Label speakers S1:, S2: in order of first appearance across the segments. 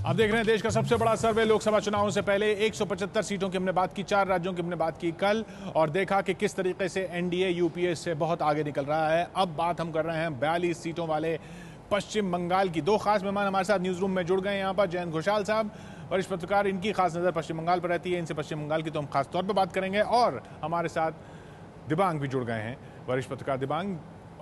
S1: आप देख रहे हैं देश का सबसे बड़ा सर्वे। लोकसभा चुनावों से पहले 175 सीटों की हमने बात की, 4 राज्यों की हमने बात की कल, और देखा कि किस तरीके से एनडीए यूपीए से बहुत आगे निकल रहा है। अब बात हम कर रहे हैं 42 सीटों वाले पश्चिम बंगाल की। 2 खास मेहमान हमारे साथ न्यूज रूम में जुड़ गए। यहाँ पर जयंत घोषाल साहब, वरिष्ठ पत्रकार, इनकी खास नजर पश्चिम बंगाल पर रहती है। इनसे पश्चिम बंगाल की तो हम खास तौर पर बात करेंगे। और हमारे साथ दिबांग भी जुड़ गए हैं, वरिष्ठ पत्रकार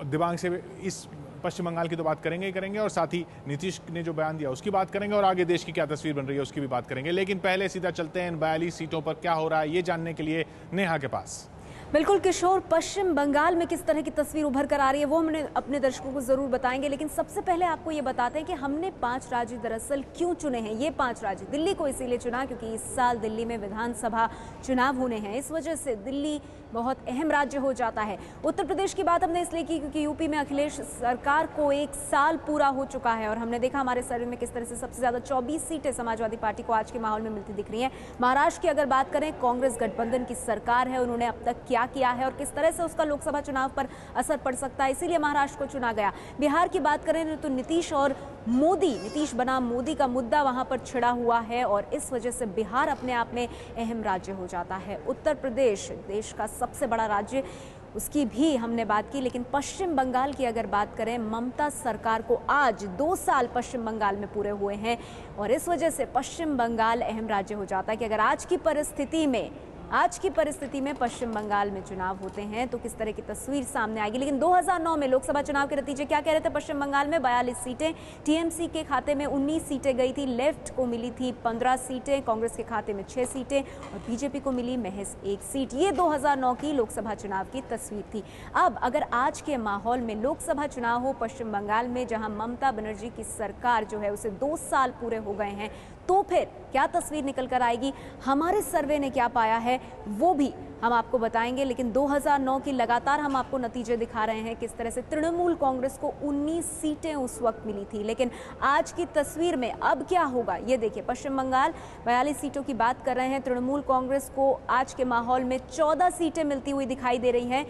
S1: दिबांग से इस पश्चिम बंगाल की तो बात करेंगे ही करेंगे, और साथ ही नीतीश ने जो बयान दिया उसकी बात करेंगे, और आगे देश की क्या तस्वीर बन रही है उसकी भी बात करेंगे। लेकिन पहले सीधा चलते हैं इन 42 सीटों पर क्या हो रहा है ये जानने के लिए नेहा के पास।
S2: बिल्कुल किशोर, पश्चिम बंगाल में किस तरह की तस्वीर उभर कर आ रही है वो हमने अपने दर्शकों को जरूर बताएंगे। लेकिन सबसे पहले आपको ये बताते हैं कि हमने 5 राज्य दरअसल क्यों चुने हैं। ये 5 राज्य, दिल्ली को इसीलिए चुना क्योंकि इस साल दिल्ली में विधानसभा चुनाव होने हैं। इस वजह से दिल्ली बहुत अहम राज्य हो जाता है। उत्तर प्रदेश की बात हमने इसलिए की क्योंकि यूपी में अखिलेश सरकार को 1 साल पूरा हो चुका है, और हमने देखा हमारे सर्वे में किस तरह से सबसे ज्यादा 24 सीटें समाजवादी पार्टी को आज के माहौल में मिलती दिख रही हैं। महाराष्ट्र की अगर बात करें, कांग्रेस गठबंधन की सरकार है, उन्होंने अब तक क्या किया है और किस तरह से उसका लोकसभा चुनाव पर असर पड़ सकता है, इसीलिए महाराष्ट्र को चुना गया। बिहार की बात करें तो नीतीश बनाम मोदी का मुद्दा वहां पर छिड़ा हुआ है, और इस वजह से बिहार अपने आप में अहम राज्य हो जाता है। उत्तर प्रदेश देश का सबसे बड़ा राज्य, उसकी भी हमने बात की। लेकिन पश्चिम बंगाल की अगर बात करें, ममता सरकार को आज 2 साल पश्चिम बंगाल में पूरे हुए हैं, और इस वजह से पश्चिम बंगाल अहम राज्य हो जाता है कि अगर आज की परिस्थिति में पश्चिम बंगाल में चुनाव होते हैं तो किस तरह की तस्वीर सामने आएगी। लेकिन 2009 में लोकसभा चुनाव के नतीजे क्या कह रहे थे? पश्चिम बंगाल में 42 सीटें, टीएमसी के खाते में 19 सीटें गई थी, लेफ्ट को मिली थी 15 सीटें, कांग्रेस के खाते में 6 सीटें और बीजेपी को मिली महज 1 सीट। ये 2009 की लोकसभा चुनाव की तस्वीर थी। अब अगर आज के माहौल में लोकसभा चुनाव हो पश्चिम बंगाल में, जहां ममता बनर्जी की सरकार जो है उसे 2 साल पूरे हो गए हैं, तो फिर क्या तस्वीर निकल कर आएगी, हमारे सर्वे ने क्या पाया है वो भी हम आपको बताएंगे। लेकिन 2009 की लगातार हम आपको नतीजे दिखा रहे हैं किस तरह से तृणमूल कांग्रेस को 19 सीटें उस वक्त मिली थी। लेकिन आज की तस्वीर में अब क्या होगा ये देखिए। पश्चिम बंगाल 42 सीटों की बात कर रहे हैं, तृणमूल कांग्रेस को आज के माहौल में 14 सीटें मिलती हुई दिखाई दे रही हैं,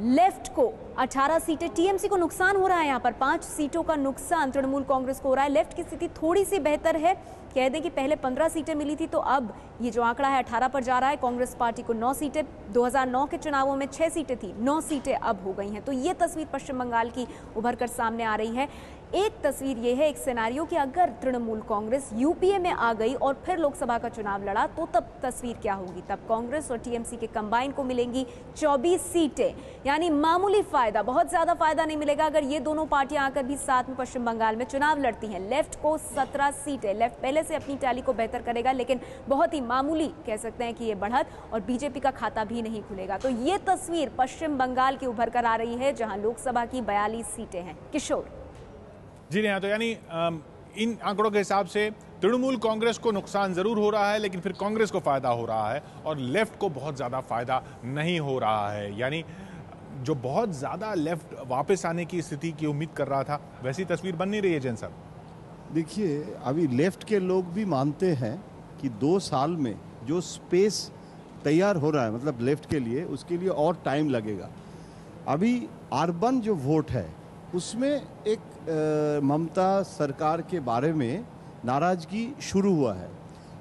S2: लेफ्ट को 18 सीटें, टीएमसी को नुकसान हो रहा है, यहाँ पर 5 सीटों का नुकसान तृणमूल कांग्रेस को हो रहा है। लेफ्ट की स्थिति थोड़ी सी बेहतर है, कह दें कि पहले 15 सीटें मिली थी तो अब ये जो आंकड़ा है 18 पर जा रहा है। कांग्रेस पार्टी को 9 सीटें, 2009 के चुनावों में 6 सीटें थी, 9 सीटें अब हो गई हैं। तो ये तस्वीर पश्चिम बंगाल की उभर कर सामने आ रही है। एक तस्वीर ये है, एक सिनेरियो कि अगर तृणमूल कांग्रेस यूपीए में आ गई और फिर लोकसभा का चुनाव लड़ा तो तब तस्वीर क्या होगी। तब कांग्रेस और टीएमसी के कंबाइन को मिलेंगी 24 सीटें, यानी मामूली फायदा, बहुत ज्यादा फायदा नहीं मिलेगा अगर ये दोनों पार्टियां आकर भी साथ में पश्चिम बंगाल में चुनाव लड़ती हैं। लेफ्ट को 17 सीटें, लेफ्ट पहले से अपनी टैली को बेहतर करेगा, लेकिन बहुत ही मामूली कह सकते हैं कि ये बढ़त, और बीजेपी का खाता भी नहीं खुलेगा। तो ये तस्वीर पश्चिम बंगाल की उभर कर आ रही है, जहां लोकसभा की 42 सीटें हैं। किशोर
S1: जी नहीं, तो यानी इन आंकड़ों के हिसाब से तृणमूल कांग्रेस को नुकसान जरूर हो रहा है, लेकिन फिर कांग्रेस को फायदा हो रहा है, और लेफ्ट को बहुत ज्यादा फायदा नहीं हो रहा है। यानी जो बहुत ज्यादा लेफ्ट वापस आने की स्थिति की उम्मीद कर रहा था, वैसी तस्वीर बन नहीं रही है। जैन साहब
S3: देखिए, अभी लेफ्ट के लोग भी मानते हैं कि 2 साल में जो स्पेस तैयार हो रहा है, मतलब लेफ्ट के लिए, उसके लिए और टाइम लगेगा। अभी अर्बन जो वोट है उसमें एक ममता सरकार के बारे में नाराजगी शुरू हुआ है,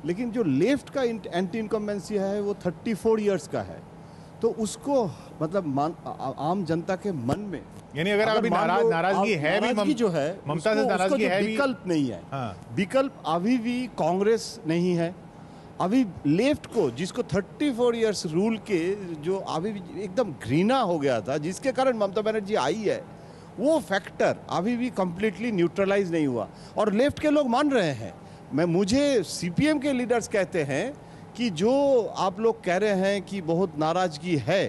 S3: लेकिन जो लेफ्ट का एंटी इनकम्बेंसी है वो 34 इयर्स का है, तो उसको मतलब आम जनता के मन में,
S1: यानी अगर अभी नाराजगी है भी,
S3: जो है
S1: ममता से नाराजगी है,
S3: विकल्प नहीं है।
S1: हाँ।
S3: विकल्प अभी भी कांग्रेस नहीं है। अभी लेफ्ट को, जिसको 34 इयर्स रूल के जो अभी एकदम घृणा हो गया था, जिसके कारण ममता बनर्जी आई है, वो फैक्टर अभी भी कंप्लीटली न्यूट्रलाइज नहीं हुआ, और लेफ्ट के लोग मान रहे हैं। मुझे सीपीएम के लीडर्स कहते हैं कि जो आप लोग कह रहे हैं कि बहुत नाराजगी है,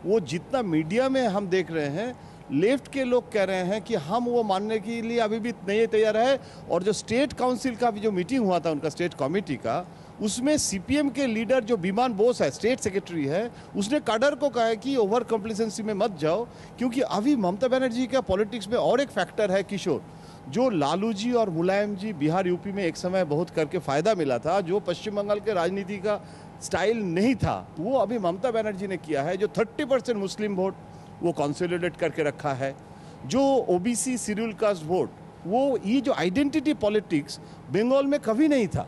S3: वो जितना मीडिया में हम देख रहे हैं, लेफ्ट के लोग कह रहे हैं कि हम वो मानने के लिए अभी भी नहीं तैयार है। और जो स्टेट काउंसिल का भी जो मीटिंग हुआ था उनका स्टेट कमेटी का, उसमें सीपीएम के लीडर जो विमान बोस है, स्टेट सेक्रेटरी है, उसने काडर को कहा है कि ओवर कॉम्प्लिसेंसी में मत जाओ, क्योंकि अभी ममता बनर्जी का पॉलिटिक्स में और एक फैक्टर है किशोर, जो लालू जी और मुलायम जी बिहार यूपी में एक समय बहुत करके फायदा मिला था, जो पश्चिम बंगाल के राजनीति का स्टाइल नहीं था, वो अभी ममता बनर्जी ने किया है। जो 30% मुस्लिम वोट वो कंसोलिडेट करके रखा है, जो ओबीसी शेड्यूल कास्ट वोट वो ये जो आइडेंटिटी पॉलिटिक्स बंगाल में कभी नहीं था।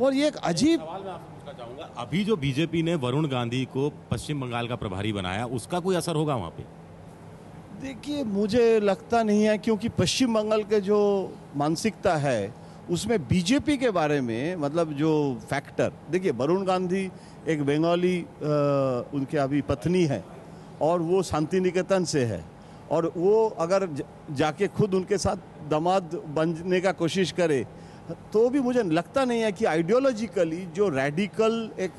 S3: और ये एक अजीब
S4: सवाल मैं आपसे पूछना चाहूंगा, अभी जो बीजेपी ने वरुण गांधी को पश्चिम बंगाल का प्रभारी बनाया, उसका कोई असर होगा वहां पे?
S3: देखिए, मुझे लगता नहीं है, क्योंकि पश्चिम बंगाल के जो मानसिकता है उसमें बीजेपी के बारे में मतलब जो फैक्टर, देखिए वरुण गांधी एक बंगाली उनके अभी पत्नी है और वो शांति निकेतन से है, और वो अगर जाके खुद उनके साथ दामाद बनने का कोशिश करे तो भी मुझे लगता नहीं है कि आइडियोलॉजिकली जो रेडिकल एक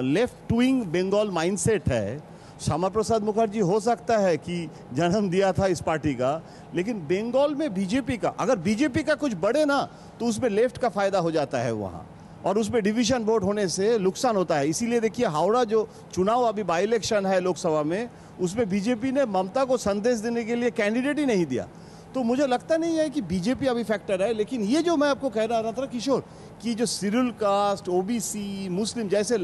S3: लेफ्ट विंग बंगाल माइंडसेट है, श्यामा प्रसाद मुखर्जी हो सकता है कि जन्म दिया था इस पार्टी का, लेकिन बंगाल में बीजेपी का, अगर बीजेपी का कुछ बढ़े ना तो उसमें लेफ्ट का फायदा हो जाता है वहाँ, और उसमें डिवीजन वोट होने से नुकसान होता है। इसीलिए देखिए हावड़ा जो चुनाव अभी बाई इलेक्शन है लोकसभा में, उसमें बीजेपी ने ममता को संदेश देने के लिए कैंडिडेट ही नहीं दिया। तो मुझे लगता नहीं है कि बीजेपी अभी फैक्टर है। लेकिन ये जो मैं आपको कह रहा था किशोर, कि जो शेड्यूल कास्ट, ओबीसी, मुस्लिम जैसे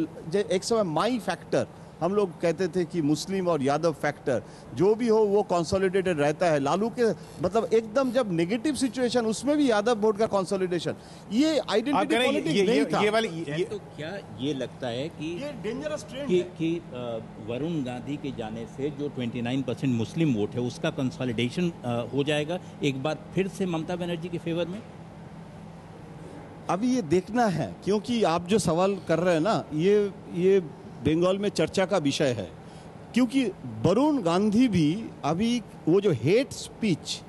S3: एक समय माई फैक्टर हम लोग कहते थे कि मुस्लिम और यादव फैक्टर जो भी हो वो कंसोलिडेटेड रहता है। लालू के मतलब एकदम जब नेगेटिव सिचुएशन उसमें भी यादव वोट का कंसोलिडेशन, ये आइडेंटिटी पॉलिटिक्स नहीं था।
S5: तो क्या ये लगता है कि
S3: ये डेंजरस ट्रेंड
S5: कि वरुण गांधी के जाने से जो 29% मुस्लिम वोट है उसका कंसोलिडेशन हो जाएगा एक बार फिर से ममता बनर्जी के फेवर में?
S3: अभी ये देखना है, क्योंकि आप जो सवाल कर रहे हैं ना, ये बंगाल में चर्चा का विषय है, क्योंकि वरुण गांधी भी अभी वो जो हेट स्पीच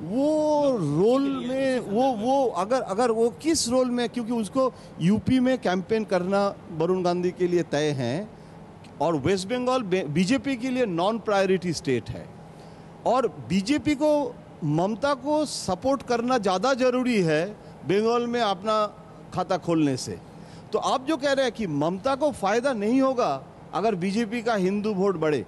S3: वो रोल में वो अगर वो किस रोल में, क्योंकि उसको यूपी में कैंपेन करना वरुण गांधी के लिए तय है, और वेस्ट बंगाल बीजेपी के लिए नॉन प्रायोरिटी स्टेट है, और बीजेपी को ममता को सपोर्ट करना ज़्यादा जरूरी है बंगाल में अपना खाता खोलने से। तो आप जो कह रहे हैं कि ममता को फायदा नहीं होगा अगर बीजेपी का हिंदू वोट बढ़े,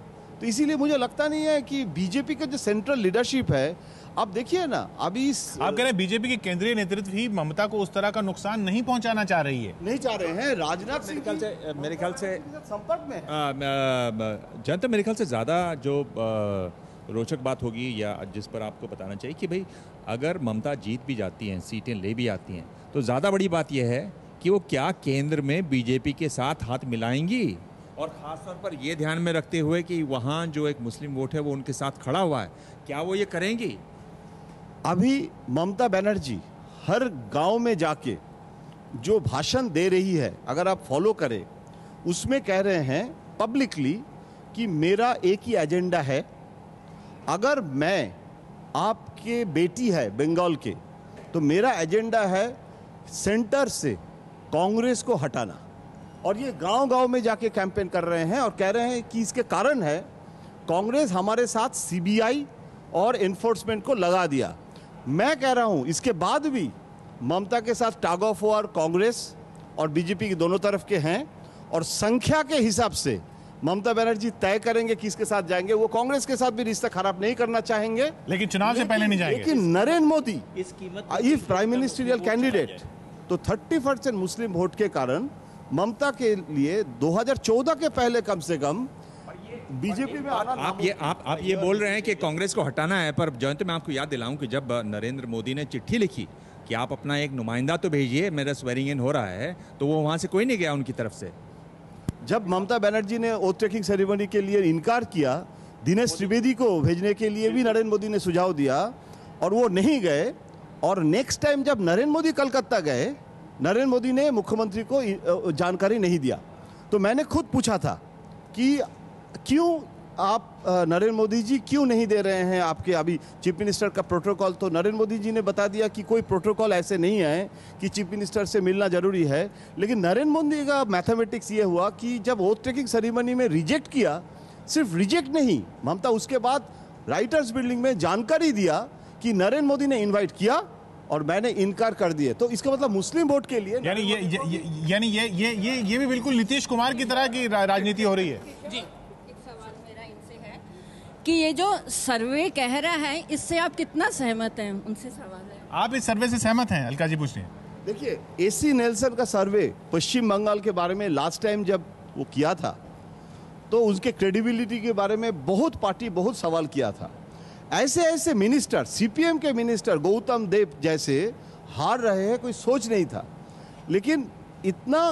S3: तो इसीलिए मुझे लगता नहीं है कि बीजेपी का जो सेंट्रल लीडरशिप है, आप देखिए ना अभी
S1: आप कह रहे हैं बीजेपी के केंद्रीय नेतृत्व ही ममता को उस तरह का नुकसान नहीं पहुंचाना चाह रही है?
S3: नहीं चाह रहे हैं। राजनाथ सिंह
S6: मेरे ख्याल से
S3: संपर्क में
S6: जनता मेरे ख्याल से ज़्यादा जो रोचक बात होगी या जिस पर आपको बताना चाहिए कि भाई अगर ममता जीत भी जाती हैं, सीटें ले भी आती हैं, तो ज़्यादा बड़ी बात यह है कि वो क्या केंद्र में बीजेपी के साथ हाथ मिलाएंगी, और ख़ासतौर पर ये ध्यान में रखते हुए कि वहाँ जो एक मुस्लिम वोट है वो उनके साथ खड़ा हुआ है, क्या वो ये करेंगी?
S3: अभी ममता बनर्जी हर गांव में जाके जो भाषण दे रही है, अगर आप फॉलो करें, उसमें कह रहे हैं पब्लिकली कि मेरा एक ही एजेंडा है, अगर मैं आपके बेटी है बंगाल के, तो मेरा एजेंडा है सेंटर से कांग्रेस को हटाना। और ये गांव-गांव में जाके कैंपेन कर रहे हैं और कह रहे हैं कि इसके कारण है कांग्रेस हमारे साथ सीबीआई और एनफोर्समेंट को लगा दिया। मैं कह रहा हूं इसके बाद भी ममता के साथ टग ऑफ वॉर कांग्रेस और बीजेपी की दोनों तरफ के हैं, और संख्या के हिसाब से ममता बनर्जी तय करेंगे किसके साथ जाएंगे। वो कांग्रेस के साथ भी रिश्ता खराब नहीं करना चाहेंगे,
S1: लेकिन चुनाव से पहले नहीं जाएंगे।
S3: लेकिन नरेंद्र मोदी
S5: इस कीमत
S3: इफ प्राइम मिनिस्टरियल कैंडिडेट, तो 30% मुस्लिम वोट के कारण ममता के लिए 2014 के पहले कम से कम बीजेपी में आना।
S6: आप ये बोल रहे हैं कि कांग्रेस को हटाना है, पर जयंत मैं आपको याद दिलाऊं कि जब नरेंद्र मोदी ने चिट्ठी लिखी कि आप अपना एक नुमाइंदा तो भेजिए, मेरा स्वेरिंग इन हो रहा है, तो वो वहां से कोई नहीं गया उनकी तरफ से।
S3: जब ममता बनर्जी ने ओथ टेकिंग सेरेमनी के लिए इनकार किया, दिनेश त्रिवेदी को भेजने के लिए भी नरेंद्र मोदी ने सुझाव दिया और वो नहीं गए। और नेक्स्ट टाइम जब नरेंद्र मोदी कलकत्ता गए, नरेंद्र मोदी ने मुख्यमंत्री को जानकारी नहीं दिया। तो मैंने खुद पूछा था कि क्यों आप नरेंद्र मोदी जी क्यों नहीं दे रहे हैं आपके अभी चीफ मिनिस्टर का प्रोटोकॉल। तो नरेंद्र मोदी जी ने बता दिया कि कोई प्रोटोकॉल ऐसे नहीं है कि चीफ मिनिस्टर से मिलना जरूरी है। लेकिन नरेंद्र मोदी का मैथमेटिक्स ये हुआ कि जब ओथ टेकिंग सेरेमनी में रिजेक्ट किया, सिर्फ रिजेक्ट नहीं, ममता उसके बाद राइटर्स बिल्डिंग में जानकारी दिया कि नरेंद्र मोदी ने इन्वाइट किया और मैंने इनकार कर दिए। तो इसका मतलब मुस्लिम वोट के लिए
S1: यानी ये भी बिल्कुल नीतीश कुमार की तरह की राजनीति हो रही है।
S7: जी, एक सवाल मेरा इनसे है कि ये जो सर्वे कह रहा है, इससे आप कितना सहमत हैं? उनसे सवाल है।
S1: आप इस सर्वे से सहमत हैं? अलका जी पूछ रही हैं।
S3: देखिए, एसी नेल्सन का सर्वे पश्चिम बंगाल के बारे में लास्ट टाइम जब वो किया था, तो उसके क्रेडिबिलिटी के बारे में बहुत पार्टी बहुत सवाल किया था। ऐसे ऐसे मिनिस्टर, सीपीएम के मिनिस्टर गौतम देव जैसे हार रहे हैं, कोई सोच नहीं था। लेकिन इतना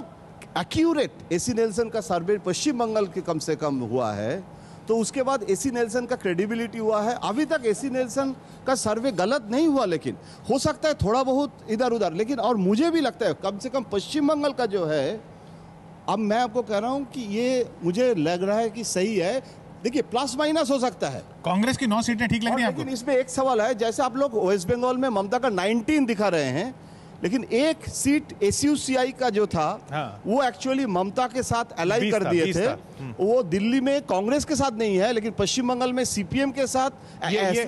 S3: एक्यूरेट एसी नेल्सन का सर्वे पश्चिम बंगाल के कम से कम हुआ है, तो उसके बाद एसी नेल्सन का क्रेडिबिलिटी हुआ है। अभी तक एसी नेल्सन का सर्वे गलत नहीं हुआ, लेकिन हो सकता है थोड़ा बहुत इधर उधर, लेकिन और मुझे भी लगता है कम से कम पश्चिम बंगाल का जो है, अब मैं आपको कह रहा हूं कि ये मुझे लग रहा है कि सही है। देखिए प्लस माइनस हो सकता है।
S1: कांग्रेस की 9 सीटें ठीक लग रही हैं आपको?
S3: लेकिन इसमें एक सवाल है, जैसे आप लोग वेस्ट बंगाल में ममता का 19 दिखा रहे हैं, लेकिन एक सीट एसयूसीआई का जो था,
S1: हाँ।
S3: वो एक्चुअली ममता के साथ अलाई कर दिए थे। वो दिल्ली में कांग्रेस के साथ नहीं है, लेकिन पश्चिम बंगाल में सीपीएम के साथ।
S1: ये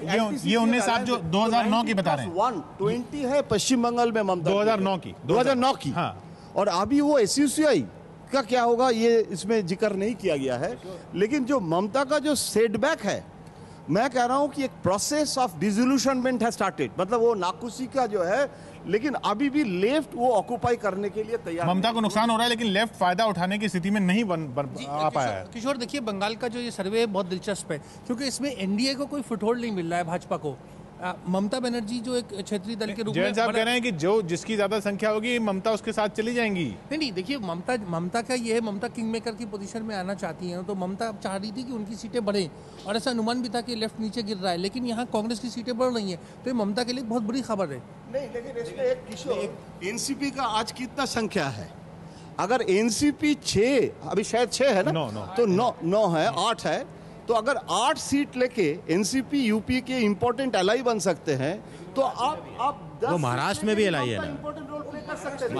S1: 19 आप जो 2009 की बता रहे हैं,
S3: 120 है पश्चिम बंगाल में ममता
S1: 2009 की।
S3: हाँ। और अभी वो एसयूसीआई का क्या होगा ये इसमें जिक्र नहीं किया गया है। लेकिन जो ममता का जो सेटबैक है, मैं कह रहा हूं कि एक प्रोसेस ऑफ डिसोल्यूशनमेंट है स्टार्टेड, मतलब वो नाकुशी का जो है, लेकिन अभी भी लेफ्ट वो ऑक्युपाई करने के लिए तैयार।
S1: ममता को नुकसान हो रहा है, लेकिन लेफ्ट फायदा उठाने की स्थिति में नहीं आ पाया है।
S8: किशोर देखिए, बंगाल का जो ये सर्वे है बहुत दिलचस्प है, क्योंकि इसमें एनडीए को कोई फुटहोल्ड नहीं मिल रहा है भाजपा को। ममता बनर्जी जो एक क्षेत्रीय दल के रूप में,
S1: साहब कह रहे हैं कि जो जिसकी ज्यादा संख्या होगी ममता उसके साथ चली जाएंगी।
S8: नहीं, देखिए ममता का ये है, ममता किंग मेकर की पोजीशन में आना चाहती हैं, तो ममता चाह रही थी कि उनकी सीटें बढ़ें, और ऐसा अनुमान भी था कि लेफ्ट नीचे गिर रहा है, लेकिन यहाँ कांग्रेस की सीटें बढ़ रही हैं, तो ये ममता के लिए बहुत बड़ी खबर है।
S3: नहीं, लेकिन इसमें एक किशोर, एनसीपी का आज कितना संख्या है? अगर एनसीपी 6, अभी शायद 6 है ना, तो 9 है, 8 है, तो अगर 8 सीट लेके एनसीपी यूपी के इंपॉर्टेंट एलाई बन सकते हैं, तो आप
S4: वो महाराष्ट्र में भी एलाई है ना,
S3: इंपॉर्टेंट रोल प्ले कर सकते हैं।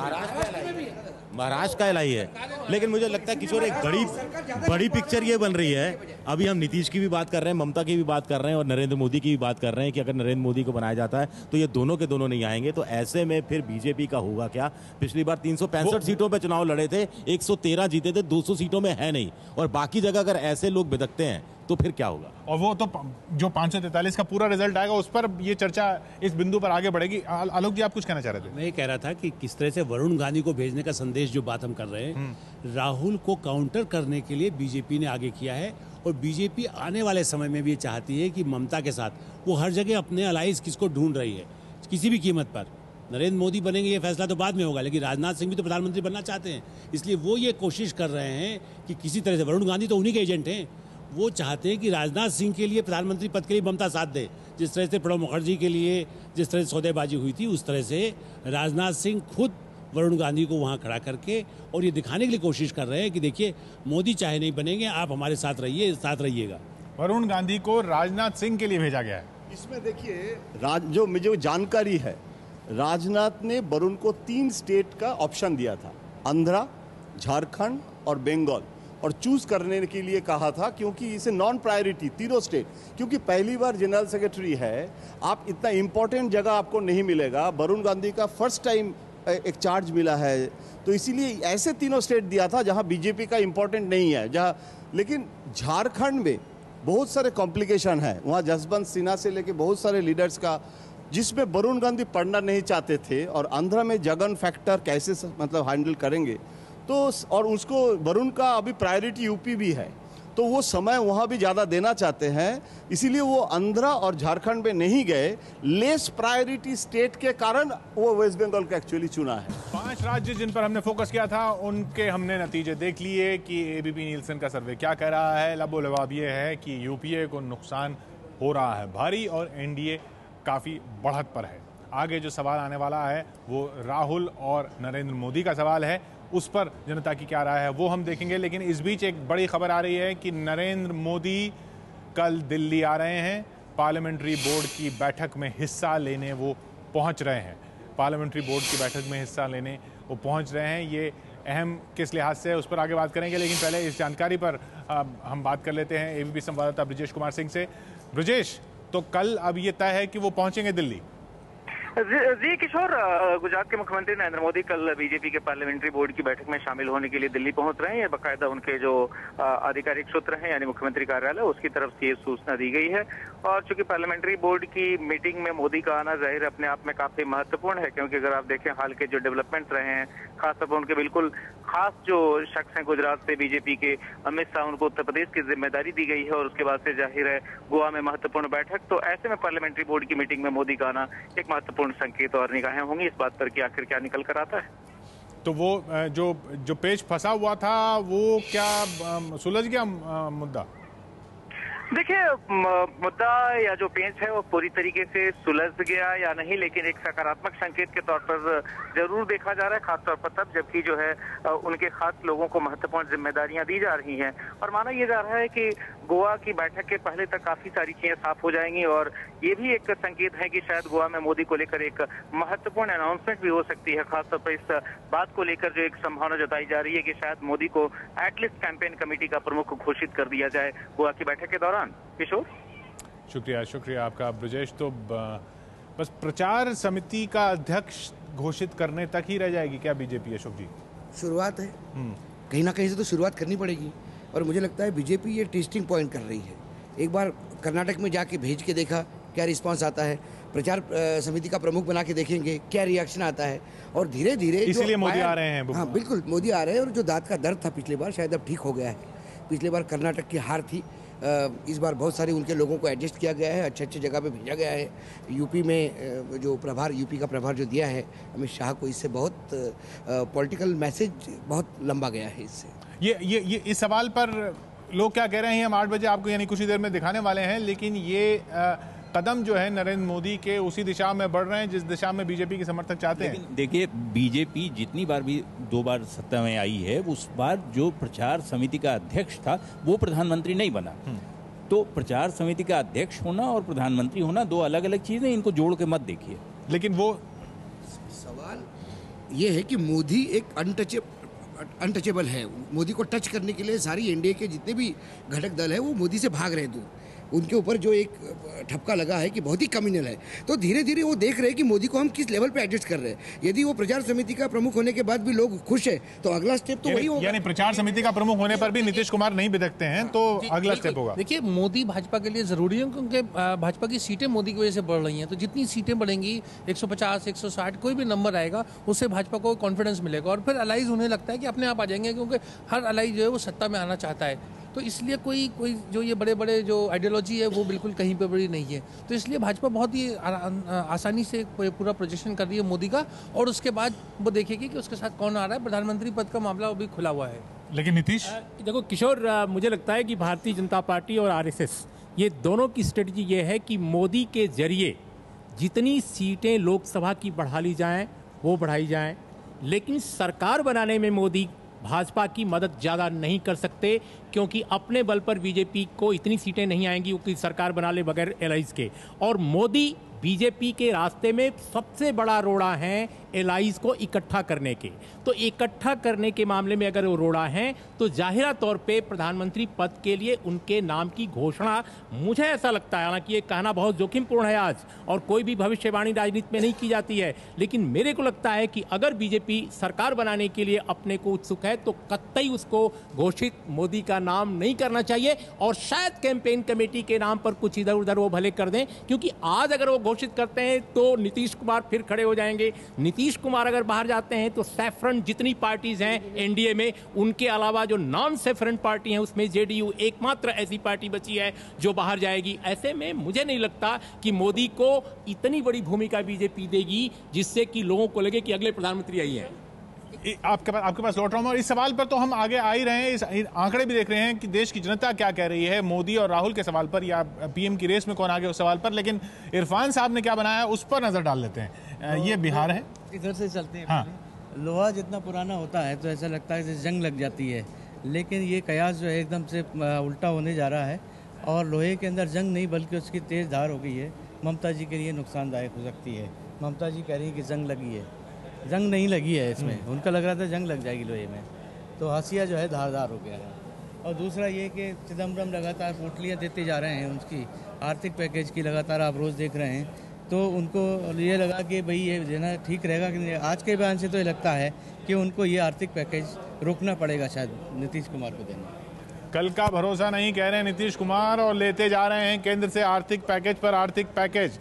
S4: महाराष्ट्र का एलाई है। लेकिन मुझे लगता है किशोर एक बड़ी पिक्चर ये बन रही है। अभी हम नीतीश की भी बात कर रहे हैं, ममता की भी बात कर रहे हैं, और नरेंद्र मोदी की भी बात कर रहे हैं कि अगर नरेंद्र मोदी को बनाया जाता है तो ये दोनों के दोनों नहीं आएंगे। तो ऐसे में फिर बीजेपी का होगा क्या? पिछली बार 365 सीटों पे चुनाव लड़े थे, 113 जीते थे, 200 सीटों में है नहीं, और बाकी जगह अगर ऐसे लोग बिदकते हैं तो फिर क्या होगा?
S1: और वो तो जो 543 का पूरा रिजल्ट आएगा उस पर ये चर्चा इस बिंदु पर आगे बढ़ेगी। आलोक जी, आप कुछ कहना चाह रहे थे?
S9: मैं ये कह रहा था कि किस तरह से वरुण गांधी को भेजने का संदेश, जो बात हम कर रहे हैं, राहुल को काउंटर करने के लिए बीजेपी ने आगे किया है, और बीजेपी आने वाले समय में भी ये चाहती है कि ममता के साथ वो हर जगह अपने अलाइज किसको ढूंढ रही है, किसी भी कीमत पर। नरेंद्र मोदी बनेंगे ये फैसला तो बाद में होगा, लेकिन राजनाथ सिंह भी तो प्रधानमंत्री बनना चाहते हैं, इसलिए वो ये कोशिश कर रहे हैं कि किसी तरह से, वरुण गांधी तो उन्हीं के एजेंट हैं, वो चाहते हैं कि राजनाथ सिंह के लिए प्रधानमंत्री पद के लिए ममता साथ दे। जिस तरह से प्रणब मुखर्जी के लिए जिस तरह से सौदेबाजी हुई थी, उस तरह से राजनाथ सिंह खुद वरुण गांधी को वहां खड़ा करके और ये दिखाने के लिए कोशिश कर रहे हैं कि देखिए, मोदी चाहे नहीं बनेंगे, आप हमारे साथ रहिए, साथ रहिएगा।
S1: वरुण गांधी को राजनाथ सिंह के लिए भेजा गया है।
S3: इसमें देखिए, जो मुझे जानकारी है, राजनाथ ने वरुण को 3 स्टेट का ऑप्शन दिया था, आंध्रा, झारखंड और बंगाल, और चूज करने के लिए कहा था, क्योंकि इसे नॉन प्रायोरिटी तीनों स्टेट, क्योंकि पहली बार जनरल सेक्रेटरी है, आप इतना इंपॉर्टेंट जगह आपको नहीं मिलेगा। वरुण गांधी का फर्स्ट टाइम एक चार्ज मिला है, तो इसीलिए ऐसे तीनों स्टेट दिया था जहां बीजेपी का इंपॉर्टेंट नहीं है, जहां। लेकिन झारखंड में बहुत सारे कॉम्प्लिकेशन है, वहां जसवंत सिन्हा से लेके बहुत सारे लीडर्स का, जिसमें वरुण गांधी पढ़ना नहीं चाहते थे, और आंध्र में जगन फैक्टर कैसे मतलब हैंडल करेंगे, तो और उसको वरुण का अभी प्रायोरिटी यूपी भी है, तो वो समय वहां भी ज़्यादा देना चाहते हैं, इसीलिए वो आंध्रा और झारखंड में नहीं गए। लेस प्रायोरिटी स्टेट के कारण वो वेस्ट बंगाल को एक्चुअली चुना है।
S1: 5 राज्य जिन पर हमने फोकस किया था, उनके हमने नतीजे देख लिए कि एबीपी नीलसन का सर्वे क्या कह रहा है। लबोलबाब ये है कि यूपीए को नुकसान हो रहा है भारी, और एनडीए काफ़ी बढ़त पर है। आगे जो सवाल आने वाला है वो राहुल और नरेंद्र मोदी का सवाल है, उस पर जनता की क्या राय है वो हम देखेंगे। लेकिन इस बीच एक बड़ी खबर आ रही है कि नरेंद्र मोदी कल दिल्ली आ रहे हैं, पार्लियामेंट्री बोर्ड की बैठक में हिस्सा लेने वो पहुंच रहे हैं। पार्लियामेंट्री बोर्ड की बैठक में हिस्सा लेने वो पहुंच रहे हैं। ये अहम किस लिहाज से है उस पर आगे बात करेंगे, लेकिन पहले इस जानकारी पर हम बात कर लेते हैं एबीपी संवाददाता ब्रजेश कुमार सिंह से। ब्रजेश, तो कल अब ये तय है कि वो पहुंचेंगे दिल्ली?
S10: जी किशोर, गुजरात के मुख्यमंत्री नरेंद्र मोदी कल बीजेपी के पार्लियामेंट्री बोर्ड की बैठक में शामिल होने के लिए दिल्ली पहुंच रहे हैं। बाकायदा उनके जो आधिकारिक सूत्र हैं यानी मुख्यमंत्री कार्यालय उसकी तरफ से ये सूचना दी गई है। और चूंकि पार्लियामेंट्री बोर्ड की मीटिंग में मोदी का आना जाहिर अपने आप में काफी महत्वपूर्ण है, क्योंकि अगर आप देखें हाल के जो डेवलपमेंट रहे हैं, खासतौर पर उनके बिल्कुल खास जो शख्स हैं गुजरात से बीजेपी के अमित शाह, उनको उत्तर प्रदेश की जिम्मेदारी दी गई है और उसके बाद से जाहिर है गोवा में महत्वपूर्ण बैठक। तो ऐसे में पार्लियामेंट्री बोर्ड की मीटिंग में मोदी का आना एक महत्वपूर्ण संकेत और निगाहें होंगी इस बात पर कि आखिर क्या निकल कर आता है।
S1: तो वो जो पेच फंसा हुआ था वो क्या सुलझ गया मुद्दा?
S10: देखिए, मुद्दा या जो पेंच है वो पूरी तरीके से सुलझ गया या नहीं, लेकिन एक सकारात्मक संकेत के तौर पर जरूर देखा जा रहा है, खासतौर पर तब जबकि जो है उनके खास लोगों को महत्वपूर्ण जिम्मेदारियां दी जा रही हैं। और माना यह जा रहा है कि गोवा की बैठक के पहले तक काफी सारी चीजें साफ हो जाएंगी और ये भी एक संकेत है कि शायद गोवा में मोदी को लेकर एक महत्वपूर्ण अनाउंसमेंट भी हो सकती है। खासतौर पर इस बात को लेकर जो एक संभावना जताई जा रही है कि शायद मोदी को एटलीस्ट कैंपेन कमेटी का प्रमुख घोषित कर दिया जाए गोवा की बैठक के दौरान। किशोर,
S1: शुक्रिया आपका ब्रजेश। तो बस प्रचार समिति का अध्यक्ष घोषित करने तक ही रह जाएगी क्या बीजेपी? अशोक जी,
S11: शुरुआत है, कहीं ना कहीं से तो शुरुआत करनी पड़ेगी और मुझे लगता है बीजेपी ये टेस्टिंग पॉइंट कर रही है। एक बार कर्नाटक में जाके भेज के देखा क्या रिस्पांस आता है, प्रचार समिति का प्रमुख बना के देखेंगे क्या रिएक्शन आता है और धीरे धीरे
S1: इसलिए मोदी आ रहे हैं।
S11: हाँ बिल्कुल, मोदी आ रहे हैं और जो दांत का दर्द था पिछली बार शायद अब ठीक हो गया है। पिछली बार कर्नाटक की हार थी, इस बार बहुत सारे उनके लोगों को एडजस्ट किया गया है, अच्छे जगह पे भेजा गया है। यूपी में जो प्रभार, यूपी का प्रभार जो दिया है अमित शाह को, इससे बहुत पॉलिटिकल मैसेज बहुत लंबा गया है इससे।
S1: ये इस सवाल पर लोग क्या कह रहे हैं हम 8 बजे आपको यानी कुछ ही देर में दिखाने वाले हैं, लेकिन ये कदम जो है नरेंद्र मोदी के उसी दिशा में बढ़ रहे हैं जिस दिशा में बीजेपी के समर्थक चाहते हैं।
S5: देखिए, बीजेपी जितनी बार भी 2 बार सत्ता में आई है, उस बार जो प्रचार समिति का अध्यक्ष था वो प्रधानमंत्री नहीं बना। तो प्रचार समिति का अध्यक्ष होना और प्रधानमंत्री होना 2 अलग अलग चीजें, इनको जोड़ के मत देखिए।
S1: लेकिन वो
S11: सवाल ये है कि मोदी एक अनटचेबल है। मोदी को टच करने के लिए सारी एनडीए के जितने भी घटक दल है वो मोदी से भाग रहे हैं दूर। उनके ऊपर जो एक ठपका लगा है कि बहुत ही कम्युनल है, तो धीरे धीरे वो देख रहे हैं कि मोदी को हम किस लेवल पे एडजस्ट कर रहे हैं। यदि वो प्रचार समिति का प्रमुख होने के बाद भी लोग खुश है तो अगला स्टेप तो वही होगा।
S1: यानी प्रचार समिति का प्रमुख होने पर भी नीतीश कुमार नहीं बिदकते हैं तो अगला स्टेप होगा।
S8: देखिए, मोदी भाजपा के लिए जरूरी है क्योंकि भाजपा की सीटें मोदी की वजह से बढ़ रही हैं। तो जितनी सीटें बढ़ेंगी 150, 160 कोई भी नंबर आएगा उससे भाजपा को कॉन्फिडेंस मिलेगा और फिर अलाइज उन्हें लगता है कि अपने आप आ जाएंगे, क्योंकि हर अलाइज जो है वो सत्ता में आना चाहता है। तो इसलिए कोई जो ये बड़े बड़े जो आइडियोलॉजी है वो बिल्कुल कहीं पे बड़ी नहीं है। तो इसलिए भाजपा बहुत ही आसानी से पूरा प्रोजेक्शन कर रही है मोदी का, और उसके बाद वो देखेगी कि उसके साथ कौन आ रहा है। प्रधानमंत्री पद का मामला अभी खुला हुआ है।
S1: लेकिन नीतीश,
S12: देखो किशोर, मुझे लगता है कि भारतीय जनता पार्टी और आरएसएस ये दोनों की स्ट्रेटजी ये है कि मोदी के जरिए जितनी सीटें लोकसभा की बढ़ा ली जाएं वो बढ़ाई जाएं, लेकिन सरकार बनाने में मोदी भाजपा की मदद ज़्यादा नहीं कर सकते, क्योंकि अपने बल पर बीजेपी को इतनी सीटें नहीं आएंगी कि सरकार बना ले बगैर एलाइज के। और मोदी बीजेपी के रास्ते में सबसे बड़ा रोड़ा है एलाइज को इकट्ठा करने के। तो इकट्ठा करने के मामले में अगर वो रोड़ा है तो जाहिरा तौर पे प्रधानमंत्री पद के लिए उनके नाम की घोषणा, मुझे ऐसा लगता है, हालांकि ये कहना बहुत जोखिमपूर्ण है आज और कोई भी भविष्यवाणी राजनीति में नहीं की जाती है, लेकिन मेरे को लगता है कि अगर बीजेपी सरकार बनाने के लिए अपने को उत्सुक है तो कतई उसको घोषित मोदी का नाम नहीं करना चाहिए और शायद कैंपेन कमेटी के नाम पर कुछ इधर उधर वो भले कर दें, क्योंकि आज अगर वो घोषित करते हैं तो नीतीश कुमार फिर खड़े हो जाएंगे। नीतीश कुमार अगर बाहर जाते हैं तो सैफरन जितनी पार्टीज हैं एनडीए में, उनके अलावा जो नॉन सैफरन पार्टी हैं उसमें जेडीयू एकमात्र ऐसी पार्टी बची है जो बाहर जाएगी। ऐसे में मुझे नहीं लगता कि मोदी को इतनी बड़ी भूमिका बीजेपी देगी जिससे कि लोगों को लगे कि अगले प्रधानमंत्री आई हैं।
S1: आपके पास लौट रहा हूं और इस सवाल पर तो हम आगे आ ही रहे हैं। इस आंकड़े भी देख रहे हैं कि देश की जनता क्या कह रही है मोदी और राहुल के सवाल पर, या पीएम की रेस में कौन आगे उस सवाल पर। लेकिन इरफान साहब ने क्या बनाया है उस पर नजर डाल लेते हैं। ये बिहार है,
S13: इधर से चलते हैं।
S1: हाँ।
S13: लोहा जितना पुराना होता है तो ऐसा लगता है जैसे जंग लग जाती है, लेकिन ये कयास जो है एकदम से उल्टा होने जा रहा है और लोहे के अंदर जंग नहीं बल्कि उसकी तेज धार हो गई है। ममता जी के लिए नुकसानदायक हो सकती है। ममता जी कह रही है कि जंग लगी है, जंग नहीं लगी है इसमें। उनका लग रहा था जंग लग जाएगी लोहे में, तो हाशिया जो है धारदार हो गया है। और दूसरा ये कि चिदम्बरम लगातार पोटलियाँ देते जा रहे हैं, उसकी आर्थिक पैकेज की लगातार आप रोज़ देख रहे हैं। तो उनको ये लगा कि भाई ये देना ठीक रहेगा कि नहीं। आज के बयान से तो ये लगता है कि उनको ये आर्थिक पैकेज रोकना पड़ेगा शायद नीतीश कुमार को देना।
S1: कल का भरोसा नहीं कह रहे हैं नीतीश कुमार और लेते जा रहे हैं केंद्र से आर्थिक पैकेज पर आर्थिक पैकेज।